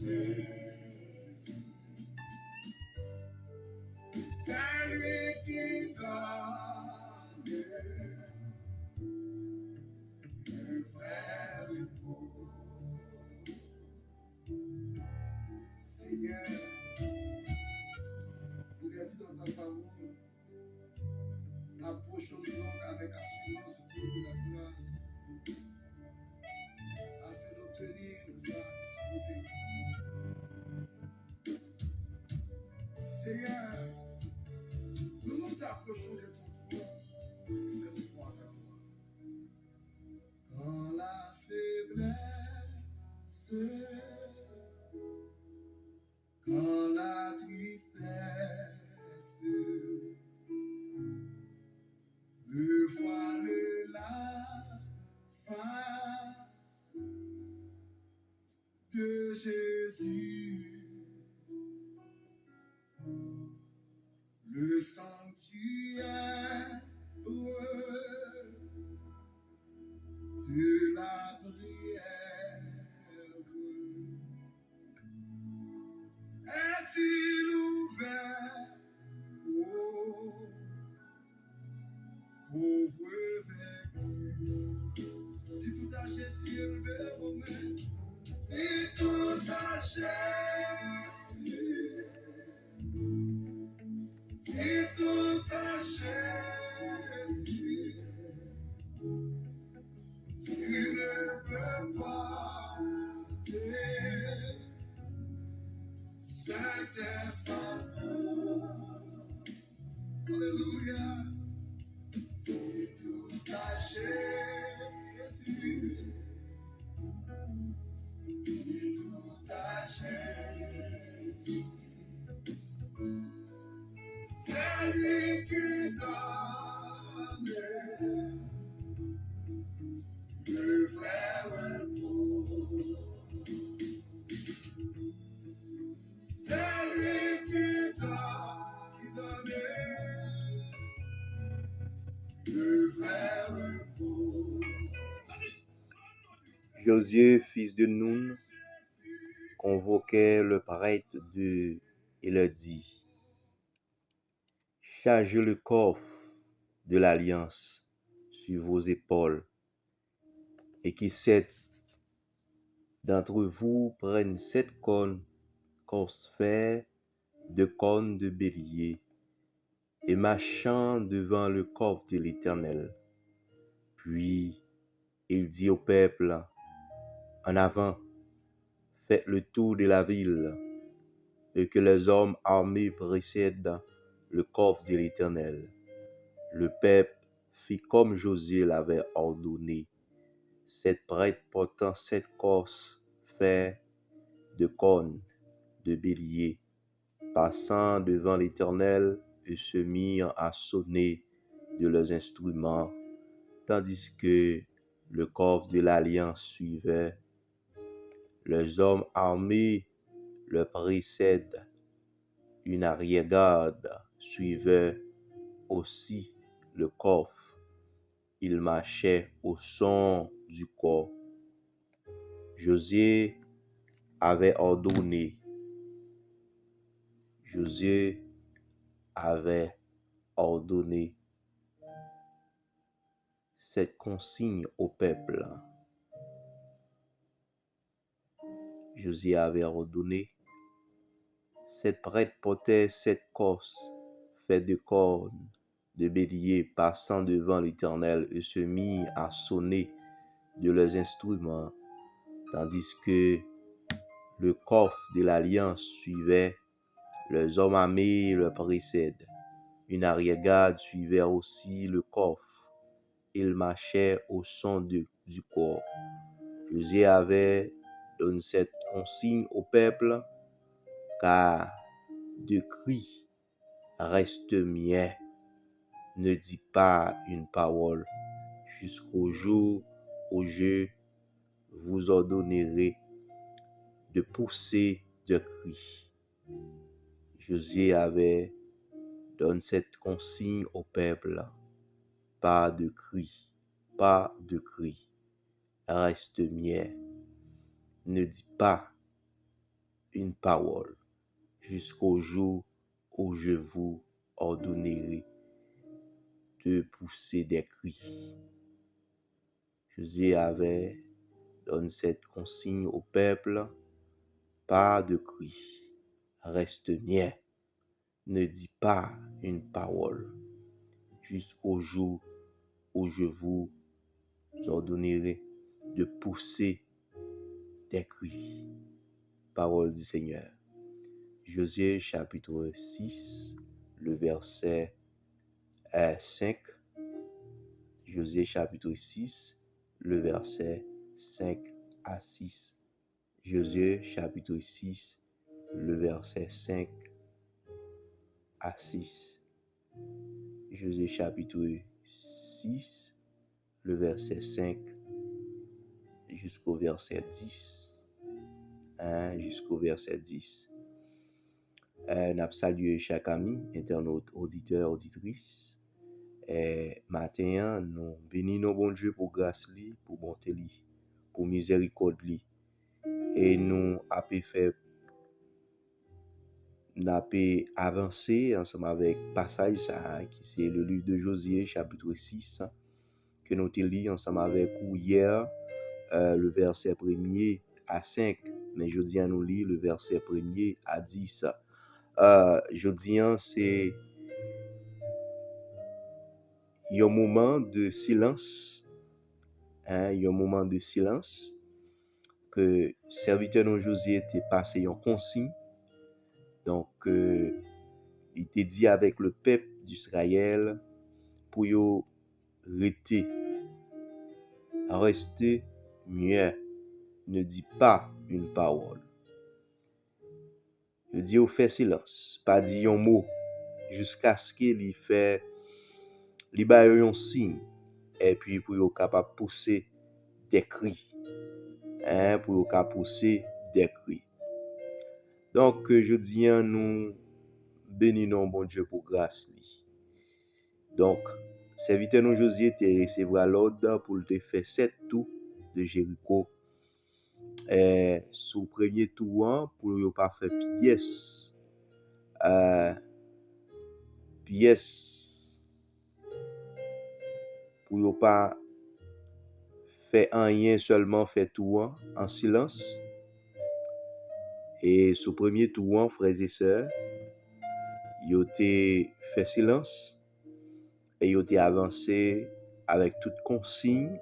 Jésus, c'est lui qui donne le vrai repos. Seigneur, il a dit dans ta parole, approchons-nous donc avec assurance du trône de la grâce, afin d'obtenir grâce et miséricorde. Seigneur, nous nous approchons de ton trône, fais-nous voir ta gloire. Dans la faiblesse, quand la tristesse me voile la face de Jésus, le sanctuaire de la prière. Est-il ouvert aux pauvres vaincus? Si tout a Jésus est levé vos mains, si tout a Jésus, si tout a Jésus, tu ne peux pas dire cette femme. Alléluia. Si tout a Jésus, si tout a Jésus, c'est lui qui donne le vrai repos. C'est lui qui donne le vrai repos. Josué, fils de Nun, convoquait le prêtre et leur dit: chargez le coffre de l'alliance sur vos épaules, et que 7 d'entre vous prennent 7 cornes faits de cornes de bélier, et marchant devant le coffre de l'Éternel. Puis il dit au peuple: en avant, faites le tour de la ville, et que les hommes armés précèdent le coffre de l'Éternel. Le peuple fit comme Josué l'avait ordonné. 7 prêtres portant 7 corses faits de cornes de bélier, passant devant l'Éternel, et se mirent à sonner de leurs instruments, tandis que le coffre de l'Alliance suivait. Les hommes armés le précèdent. Une arrière-garde suivait aussi le coffre. Ils marchaient au son du corps. Josué avait ordonné cette consigne au peuple. Josué avait ordonné: 7 prêtres portaient 7 corses faits de cornes de bélier, passant devant l'Éternel, et se mirent à sonner de leurs instruments, tandis que le coffre de l'Alliance suivait. Les hommes armés le précèdent. Une arrière-garde suivait aussi le coffre. Ils marchaient au son du corps. Josué avait donné cette consigne au peuple, car de cris reste muet, ne dit pas une parole, jusqu'au jour où je vous ordonnerai de pousser de cris. Josué avait donné cette consigne au peuple: pas de cris, reste muet, ne dit pas une parole jusqu'au jour où je vous ordonnerai de pousser des cris. Josué avait donné cette consigne au peuple, pas de cris, reste muet, ne dis pas une parole jusqu'au jour où je vous ordonnerai de pousser des cris. Parole du Seigneur. Josué chapitre 6, le verset 5. Josué chapitre 6, le verset 5 à 6. Josué chapitre 6, le verset 5 à 6. Josué chapitre 6, le verset 5 jusqu'au verset 10. Jusqu'au verset 10. N'a salué chaque ami, internaute, auditeur, auditrice. Matin, nous bénissons bon Dieu pour grâce li, pour bonté li, pour miséricorde li. Et nous avons fait avancer ensemble avec passage ça, qui c'est le livre de Josué, chapitre 6, que nous avons lu ensemble avec vous hier, le verset 1er à 5. Mais je dis à nous lire le verset 1er à 10. Je dis, c'est un moment de silence, un moment de silence, que serviteur de Josué était passé en consigne. Donc, il était dit avec le peuple d'Israël pour y rester muet, ne dit pas une parole. Il dit, fait silence, pas dit un mot, jusqu'à ce qu'il fait, il baille un signe, et puis pour être capable de pousser des cris. Pour être capable de pousser des cris. Donc, je dis, nous bénissons bon Dieu pour grâce. Donc, serviteur de Josué te recevra l'ordre pour te faire 7 tours de Jéricho. Sous premier tour, pour ne pas faire pièce. Pour ne pas faire rien, seulement faire tout en silence. Et sous premier tour, frères et sœurs, ils ont fait silence et ils ont avancé avec toute consigne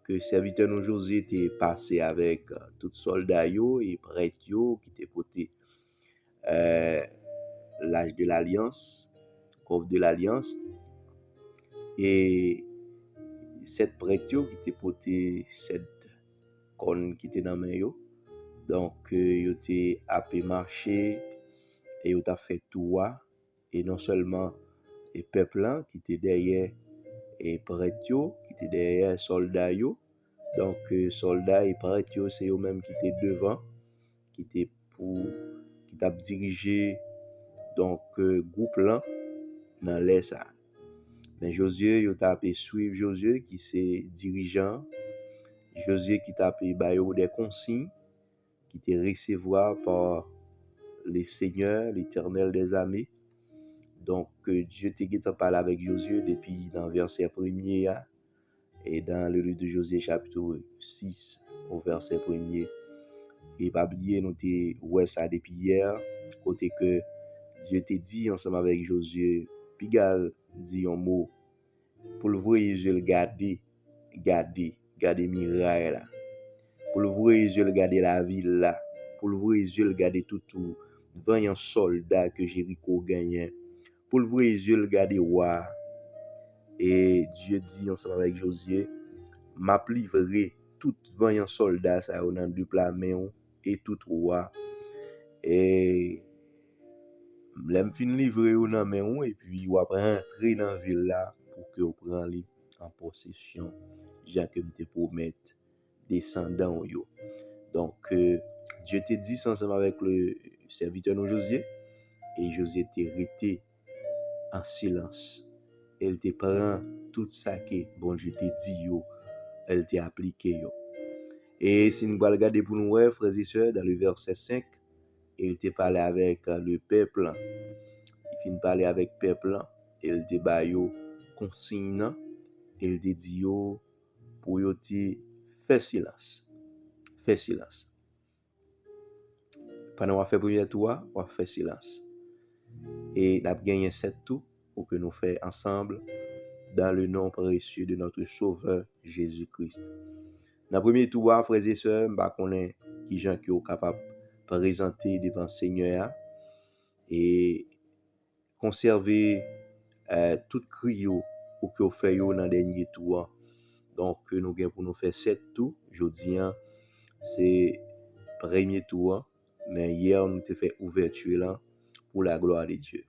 que serviteur de Josué était passé avec tout soldats et prêtres qui étaient portés l'âge de l'alliance, coffre de l'alliance, et cette prêtre qui était porté cette corne qui était dans main yo. Donc yo était appelé marcher et yo t'a fait tout, et non seulement les peuple qui était derrière et prêtre qui était derrière soldats yo. Donc soldats et prêtre c'est eux même qui étaient devant, qui t'a dirigé donc groupe là dans l'air ça. Mais Josué yo t'a suivre Josué qui c'est dirigeant, Josué qui t'a bailler des consignes qui te recevoir par les seigneurs, l'Éternel des armées. Donc Dieu t'a parlé avec Josué depuis dans verset 1er et dans le livre de Josué chapitre 6 au verset 1er. Et pas oublier nous t'ai ouais ça depuis hier côté que Dieu t'a dit ensemble avec Josué, Pigal dit un mot pour le voir je le garder miraille là. Pour le voir je le garder la ville là. Pour le voir je le garder tout vaillant soldat que Jéricho gagnait. Pour le voir je le garder roi. Et Dieu dit ensemble avec Josué, m'a livré tout vaillant soldat ça dans deux plats main et tout roi. Et l'aime fin livrer ou nan men ou et puis ou après rentrer dans ville là pour que ou prend li en possession Jacques me te promettre descendant yo. Donc Dieu te dit ensemble avec le serviteur de Josué et Josué te resté en silence. Elle te prend tout ça que bon Dieu te dit yo, elle te appliqué yo. Et si nous allons regarder pour nous frères et sœurs dans le verset 5, et il te parlé avec le peuple. Il fin parler avec le peuple et il te ba yo consigne et il te dit yo pour yo te faire silence. Faire silence. Pendant qu'on fait premier tour, on fait silence. Et nous avons gagné 7 tours pour que nous fassions ensemble dans le nom précieux de notre Sauveur Jésus-Christ. Dans le premier tour, frères et sœurs, je connais qui gens qui sont capables de présenter devant le Seigneur et conserver tout crio pour que vous fassiez dans le dernier tour. Donc, nous avons pour nous faire 7 tours. Jeudi, c'est le premier tour. Mais hier, nous avons fait ouverture là pour la gloire de Dieu.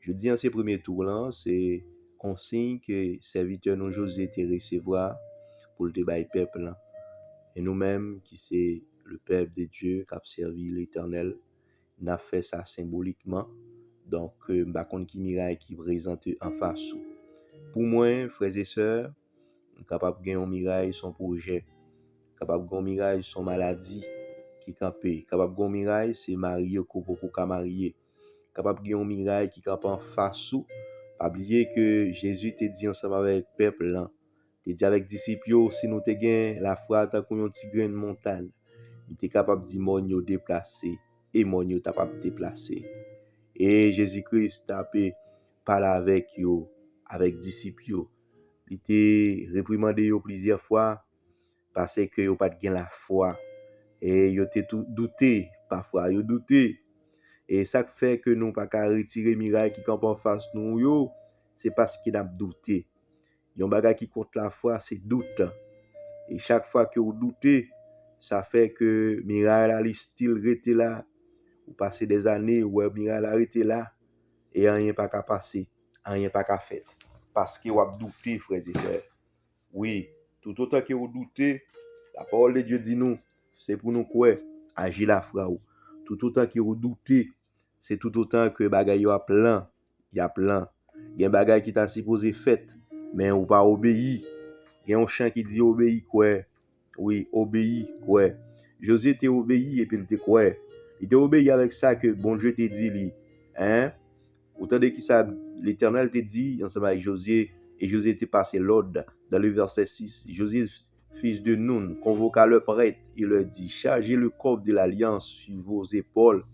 Jeudi, ce premier tour là, c'est consigne que serviteur nous José te recevoir pour le débat peuple là. Et nous-mêmes, qui c'est le peuple de Dieu qui a servi l'Éternel, n'a fait ça symboliquement. Donc, par contre, qui miraille qui présente en face. Pour moi, frères et sœurs, capable de gagner un miraille son projet, capable de gagner un miraille son maladie qui campé, capable de gagner un miraille c'est marié qu'on peut marier, capable de gagner un miraille qui campe en face. Pas oublier que Jésus t'a dit ensemble avec le peuple là. Il dit avec disciples, si nous te gain la foi tant qu'on un petit grain de montagne, il était capable de dire mon yo déplacer et mon yo capable de déplacer. Et Jésus-Christ a parlé avec yo, avec disciples yo. Il était réprimandé yo plusieurs fois parce que yo pas de gain la foi et yo était tout douté parfois, yo douté. Et ça fait que nous pas qu'à retirer miracle qui campe en face nous yo, c'est parce qu'il a douté. Yon bagay qui compte la foi, c'est doute. Et chaque fois que vous doutez, ça fait que miracle là, il style rete là, ou passer des années, ou miracle là rete là, et rien pas qu'à passer, rien pas qu'à faire. Parce que vous avez douté, frères et sœurs. Oui, tout autant que vous doutez, la parole de Dieu dit nous, c'est pour nous quoi, agir la foi. Tout autant que vous doutez, c'est tout autant que bagay yo a plein, y a plein. Il y a bagay qui t'a supposé fait, mais ou pas obéi. Il y a un chant qui dit obéi quoi. Oui, obéi quoi. José était obéi et puis il était quoi. Il était obéi avec ça que bon Dieu t'a dit lui. Hein? Autant de qui ça l'Éternel t'a dit ensemble avec José et José était passé l'ordre dans le verset 6. José fils de Nun convoqua le prêtre et leur dit chargez le coffre de l'alliance sur vos épaules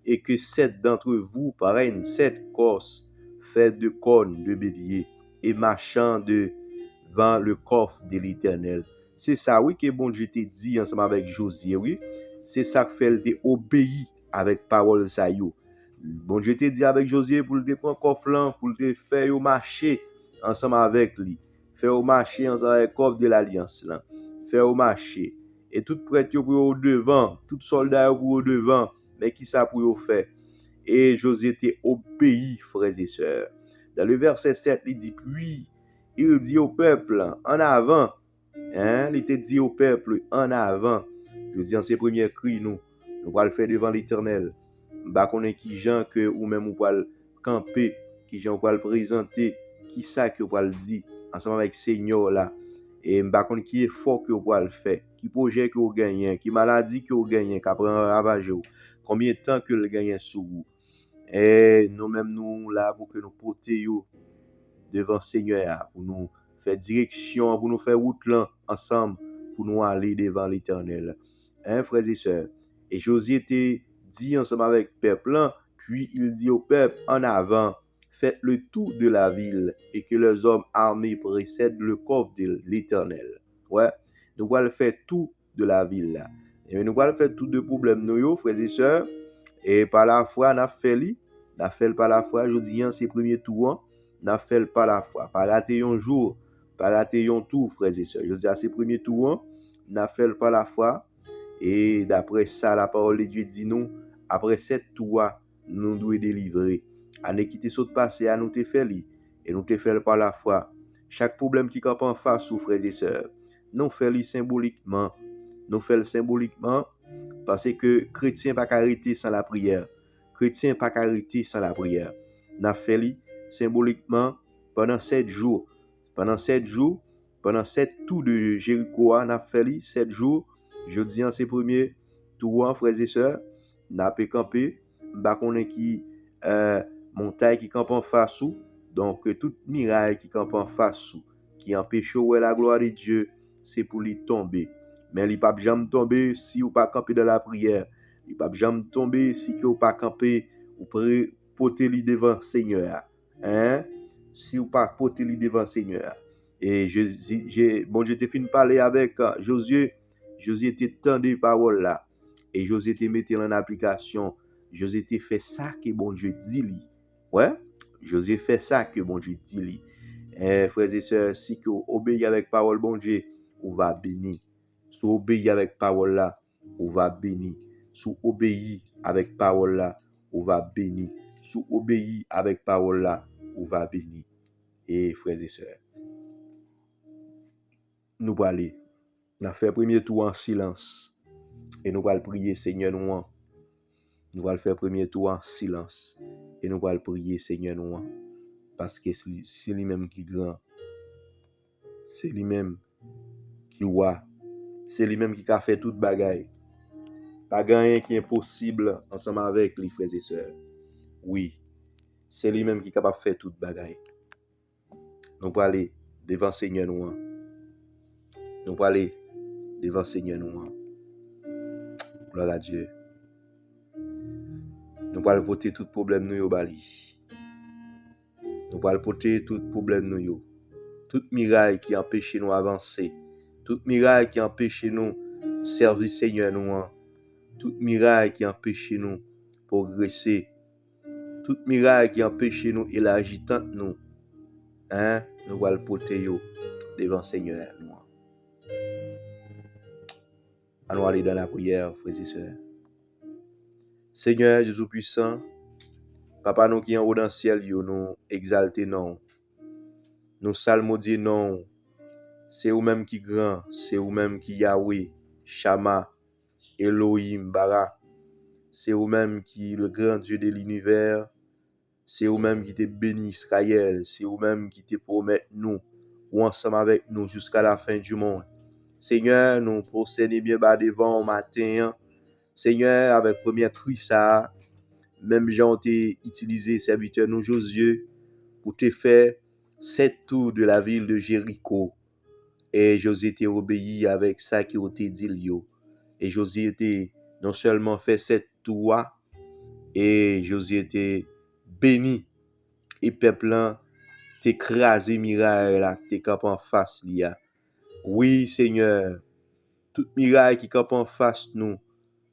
et que 7 d'entre vous prennent 7 corses faites de cornes de bélier et marchant devant le coffre de l'Éternel. C'est ça, oui, que bon Dieu t'a dit ensemble avec Josué, oui. C'est ça que fait, il obéi avec parole ça yo. Bon Dieu t'a dit avec Josué pour le prendre coffre là, pour le faire marcher ensemble avec lui. Faire marcher ensemble avec le coffre de l'alliance là. Faire marcher. Et tout prêtre pour au devant, tout soldat pour au devant, mais qui ça pour faire? Et Josué était obéi, frères et sœurs. Dans le verset 7, il dit, puis il dit au peuple, en avant, il était dit au peuple, en avant. Je dis en ces premiers cris, nous allons le faire devant l'Éternel. Bah qu'on est qui gens que ou même ou le camper, qui gens ou le présenter, qui ça que ou le dire ensemble avec Seigneur là. Et bah qu'on qui est fort que ou le faire, qui projet que ou gagne, qui maladie que ou gagne, qui prend ravage, combien de temps que le gagne sous vous. Et nous-mêmes nous là pour que nous portions devant Seigneur, pour nous faire direction, pour nous faire route là ensemble, pour nous aller devant l'Éternel. Frères et sœurs. Et Josué était dit ensemble avec le peuple, puis il dit au peuple, en avant, faites le tour de la ville et que les hommes armés précèdent le coffre de l'Éternel. Ouais, nous allons faire tout de la ville là. Et nous allons faire tout de problèmes nous, frères et sœurs. Et par la foi, on a fait par la foi, je dis, c'est premier tour, on a fait par la foi. Pas rater un jour, pas rater un tour, frères et sœurs. Je dis, c'est premier tour, on a fait par la foi. Et d'après ça, la parole de Dieu dit nous, après 7 tours, nous devons délivrer. À ne quitter ce passé, à nous te faire et nous te faire par la foi. Chaque problème qui campe en face, frères et sœurs, nous faisons symboliquement. Nous faisons symboliquement parce que chrétien pas arrêter sans la prière. Chrétien pas arrêter sans la prière. Nous faisons symboliquement pendant 7 jours. Pendant 7 tours de Jéricho, nous faisons 7 jours. Je dis en ces premiers tours, frères et sœurs, n'a pas campé, m'pa connaît qui montagne qui campe en face ou, donc toute miraille qui campe en face ou, qui empêche ouais la gloire de Dieu, c'est pour lui tomber. Mais il pas jamais tomber si ou pas camper dans la prière. Il pas jamais tomber si que ou pas camper ou porter lui devant Seigneur. Hein? Si ou pas porter lui devant Seigneur. Et bon, je t'ai fini de parler avec Josué. Josué était tendu parole là. Et Josué te mettre en application. Josué te fait ça que bon Dieu dit lui. Ouais? Josué fait ça que bon Dieu dit lui. Frères et sœurs, si que vous obéissez avec parole bon Dieu, vous va béni. Si vous obéissez avec parole là, vous va béni. Si vous obéissez avec parole là, vous va béni. Si vous obéissez avec parole là, vous va béni. Et frères et sœurs, nous allons aller. Nous faire premier tour en silence. Et nous allons prier Seigneur nous. Nous allons faire premier tour en silence. Et nous allons prier Seigneur nous. Parce que c'est lui-même qui est grand. C'est lui-même qui voit. C'est lui-même qui a fait toute bagaille. Pas rien qui est impossible ensemble avec les frères et sœurs. Oui, c'est lui-même qui est capable de faire toute bagaille. Nous allons aller devant Seigneur nous. Nous allons aller devant Seigneur nous. Gloire à Dieu. Nous allons porter tout problème nous au bali. Nous allons porter tout problème nous. Toute miraille qui empêche nous avancer. Toute miraille qui empêche nous servir Seigneur nous. Toute miraille qui empêche nous progresser. Toute miraille qui empêche nous élargir tant nous. Hein? Nous allons porter devant Seigneur nous. Allons aller dans la prière, frères et sœurs. Seigneur Dieu Tout-Puissant, Papa nous qui en haut dans le ciel, nous exalter non. Nous salmodier non. C'est vous-même qui grand, c'est vous-même qui Yahweh, Shama, Elohim, Bara. C'est vous-même qui le grand Dieu de l'univers. C'est vous-même qui te béni Israël. C'est vous-même qui te promet nous, ou ensemble avec nous jusqu'à la fin du monde. Seigneur, nous procédons bien bas devant au matin. Seigneur, avec première cri ça, même j'ai utilisé serviteur nous Josué pour te faire 7 tours de la ville de Jéricho. Et Josué t'a obéi avec ça qui a été dit. Et Josué était non seulement fait 7 tours, et Josué était béni. Et peuple t'es écrasé miraille là, t'es cap en face là. Oui, Seigneur, toute miraille qui campe en face nous,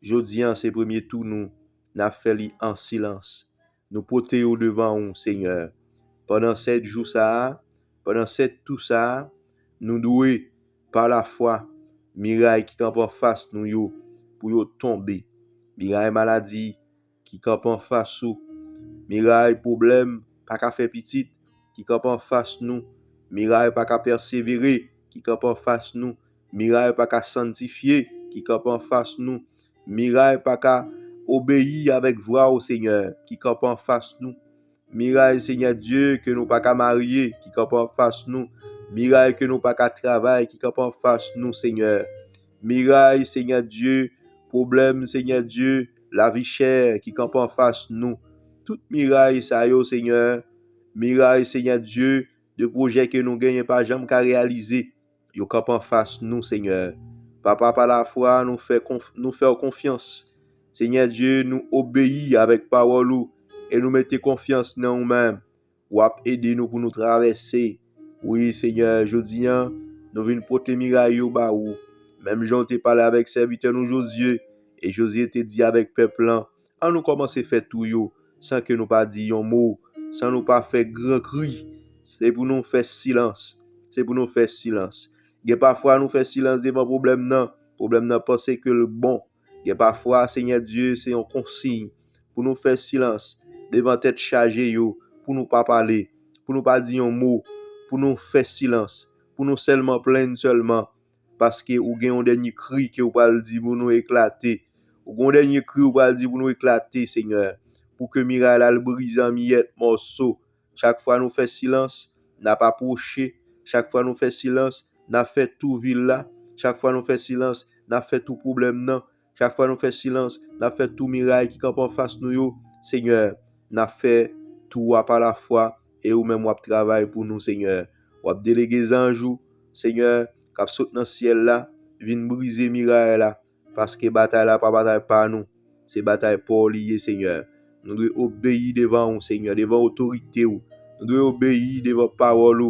jodi an ces premiers tours nous, n'a fait en silence. Nous porter au devant nous, Seigneur. Pendant 7 jours ça, pendant 7 tout ça, nous doués par la foi, miraille qui campe en face nous pour yo tomber. Miraille maladie qui campe en face nous, miraille problème pas qu'à faire petit qui campe en face nous, miraille pas qu'à persévérer qui campe en face nous, miraille pas qu'à sanctifier qui campe en face nous, miraille pas qu'à obéir avec voix au Seigneur qui campe en face nous, miraille Seigneur Dieu que nous pas qu'à marier qui campe en face nous, miraille que nous pas qu'à travailler qui campe en face nous Seigneur, miraille Seigneur Dieu, problème Seigneur Dieu, la vie chère qui campe en face nous, toute miraille ça yo Seigneur, miraille Seigneur Dieu, de projets que nous gagnons pas jamais qu'à réaliser, yo campe en face nous Seigneur. Papa, par la foi, nous faire confiance. Seigneur Dieu, nous obéir avec parole et nous mettons confiance dans nous-mêmes. Ou aider nous pour nous traverser. Oui, Seigneur, je dis, nous venons porter miraille au bas ou. Même Jean t'ai parlé avec serviteur nous Josué. Et Josué t'a dit avec peuple, on nous commence à faire tout yo, sans que nous pas dire un mot, sans nous pas faire grand cri. C'est pour nous faire silence. C'est pour nous faire silence. Et parfois nous fait silence devant problème non penser que le bon. Et parfois Seigneur Dieu c'est une consigne pour nous faire silence devant tête chargée yo, pour nous pas parler, pour nous pas dire un mot, pour nous faire silence, pour nous seulement plaindre seulement parce que ou gen un dernier cri que ou pas le dire pour nous éclater. Ou un dernier cri ou pas le dire pour nous éclater Seigneur, pour que miracle la brise en miettes morceaux. Chaque fois nous fait silence, n'a pas approché, chaque fois nous fait silence n'a fait tout ville là, chaque fois nous fait silence, n'a fait tout problème non. Chaque fois nous fait silence, nous fait tout miracle qui campe en face nous yo. Seigneur, nous fait tout à par la foi et ou même wap travail pour nous, Seigneur. Wap délégué anges, Seigneur, qui saute dans le ciel là, vient briser miracle là parce que bataille là pas bataille par nous, c'est bataille pour lier, Seigneur. Nous devons obéir devant vous, Seigneur, devant l'autorité. Nous devons obéir devant parole.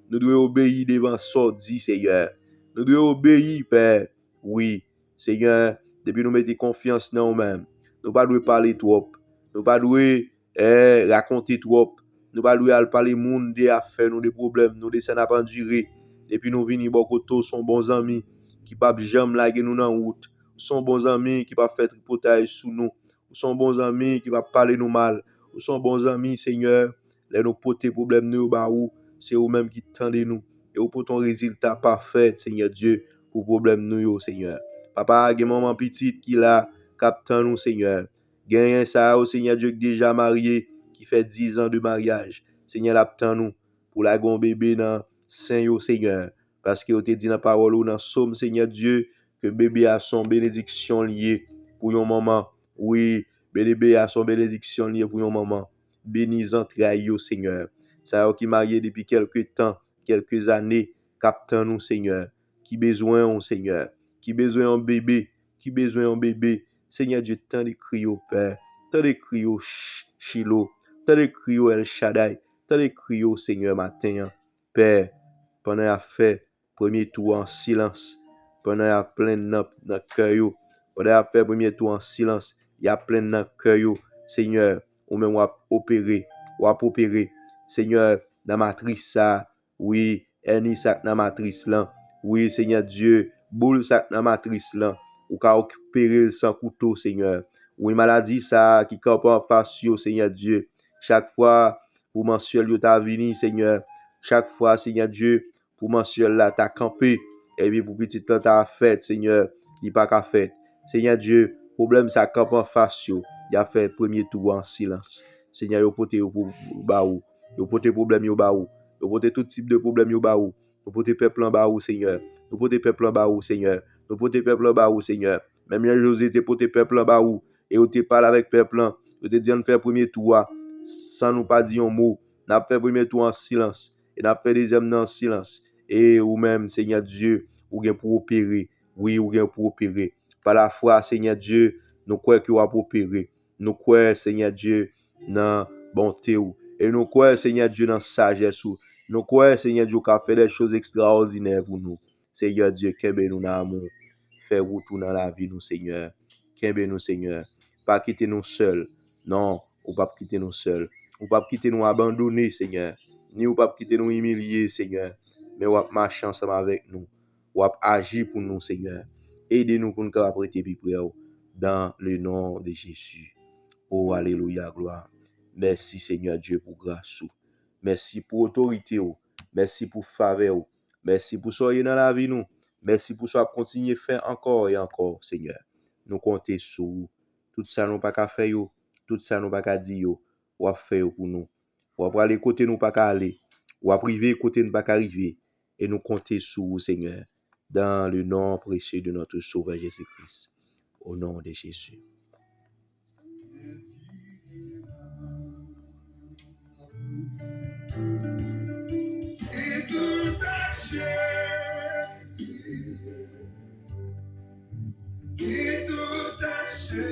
Nous devons obéir devant sordi, Seigneur. Nous devons obéir, Père. Oui, Seigneur, depuis nous mettons confiance dans nous-mêmes. Nous ne devons pas parler trop. Nous ne devons pas raconter trop. Nous ne devons pas parler monde des affaires, nous des problèmes, nous des ça n'a pas enduré. Depuis nous venons beaucoup sont bons amis qui ne peuvent jamais laguer nous dans la route. Sont bons amis qui ne peuvent pas faire tripotage sous nous. Ou sont bons amis qui va parler nous mal. Ou sont bons amis, Seigneur. Les nous porter problème nous ba ou, c'est eux même qui tendez nous. Et ou pour ton résultat parfait, Seigneur Dieu, pour problème nous yo, Seigneur. Papa, gen maman petite qui là, captant nous, Seigneur. Gen ça au Seigneur Dieu qui déjà marié, qui fait 10 ans de mariage. Seigneur, l'attend nous pour la gon bébé dans Saint yo, Seigneur. Parce que vous te dit dans la parole ou dans Somme, Seigneur Dieu, que bébé a son bénédiction liée pour yon maman. Oui, bébé a son bénédiction liée pour yon maman. Bénis entrailles, Seigneur. Ça qui marié depuis quelques temps, quelques années, captant nous, Seigneur. Qui besoin on, Seigneur. Qui besoin un bébé. Qui besoin un bébé. Seigneur Dieu, tant de cris au Père. Tant de cris au Shiloh. Tant de cris au El Shaddai. Tant de cris au Seigneur matin. Père, pendant à fait premier tour en silence. Pendant à plein dans cœur. Pendant à faire premier tour en silence. Il y a plein dans cœur. Seigneur, ou même opérer. Seigneur, dans matrice ça. Oui, Ernie ça dans matrice là. Oui, Seigneur Dieu, boule ça dans matrice là. Ou ka opérer sans couteau, Seigneur. Oui, maladie ça qui campe en face yo, Seigneur Dieu. Chaque fois pour mensuel yo ta vini, Seigneur. Chaque fois, Seigneur Dieu, pour mensuel là ta campé et puis pour petit temps ta fait, Seigneur, il pas qu'à fait. Seigneur Dieu, problème ça campe en face yo. Il a fait premier tour en silence. Seigneur, yo pote yo pour ba ou. Yo pote problème yo ba ou. Yo pote tout type de problème yo ba ou. Nous pote peuple en bas ou, Seigneur. Nous pote peuple en bas ou, Seigneur. Nous pote peuple en bas ou, Seigneur. Même José te pote peuple en bas ou. Et on te parle avec peuple en. On te dit on fait premier tour sans nous pas dire un mot. On a fait premier tour en silence. Et on a fait deuxième en silence. Et ou même, Seigneur Dieu, ou bien pour opérer. Oui, ou bien pour opérer. Par la foi, Seigneur Dieu, nous croyons qu'il va pour opérer. Nous croyons, Seigneur Dieu, dans bonté ou. Et nous croyons, Seigneur Dieu, dans sagesse ou. Nous croyons, Seigneur Dieu, qui a fait des choses extraordinaires pour nous. Seigneur Dieu, qu'aime nous dans l'amour. Fais retour dans la vie, nous, Seigneur. Qu'aime nous, Seigneur. Pas quitter nous seuls. Non, ou pas quitter nous seuls. Ou pas quitter nous abandonner, Seigneur. Ni ou pas quitter nous humilier, Seigneur. Mais ou pas marcher ensemble avec nous. Ou pas agir pour nous, Seigneur. Aidez-nous pour nous prêter prière dans le nom de Jésus. Oh, alléluia, gloire. Merci, Seigneur Dieu, pour grâce. Merci pour autorité. Merci pour faveur. Merci pour soyez dans la vie nous. Merci pour ça continuer faire encore et encore, Seigneur. Nous comptons sur vous. Tout ça nous pas qu'à faire tout ça nous pas qu'à dire ou à faire pour nous. Ou à aller côté nous pas qu'à aller. Ou à priver côté nous pas qu'à arriver et nous comptons sur vous, Seigneur, dans le nom précieux de notre Sauveur Jésus-Christ. Au nom de Jésus. Et tout achète, et tout achète,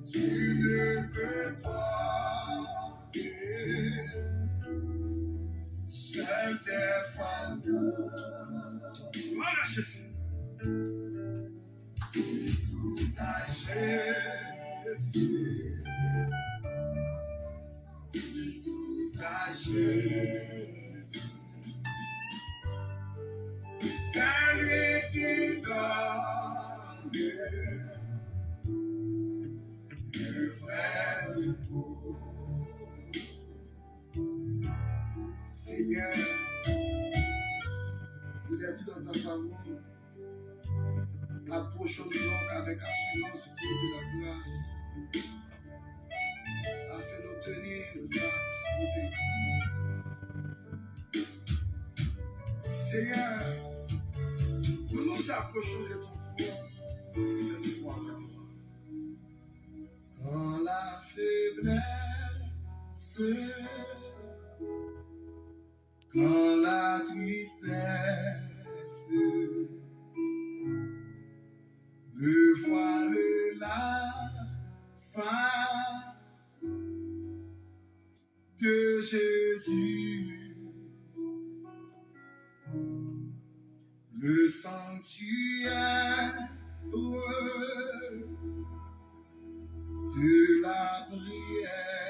tu ne peux pas seul tes fardeaux. Voilà, Jésus. Et tout achète, Jésus, c'est lui qui donne le vrai repos. Seigneur, il a dit dans ta parole, approchons-nous donc avec assurance du Dieu de la grâce, afin d'obtenir grâce. Seigneur, nous approchons de ton trône, fais-nous voir ta gloire. Quand la faiblesse, quand la tristesse me voile la face de Jésus, le sanctuaire de la prière.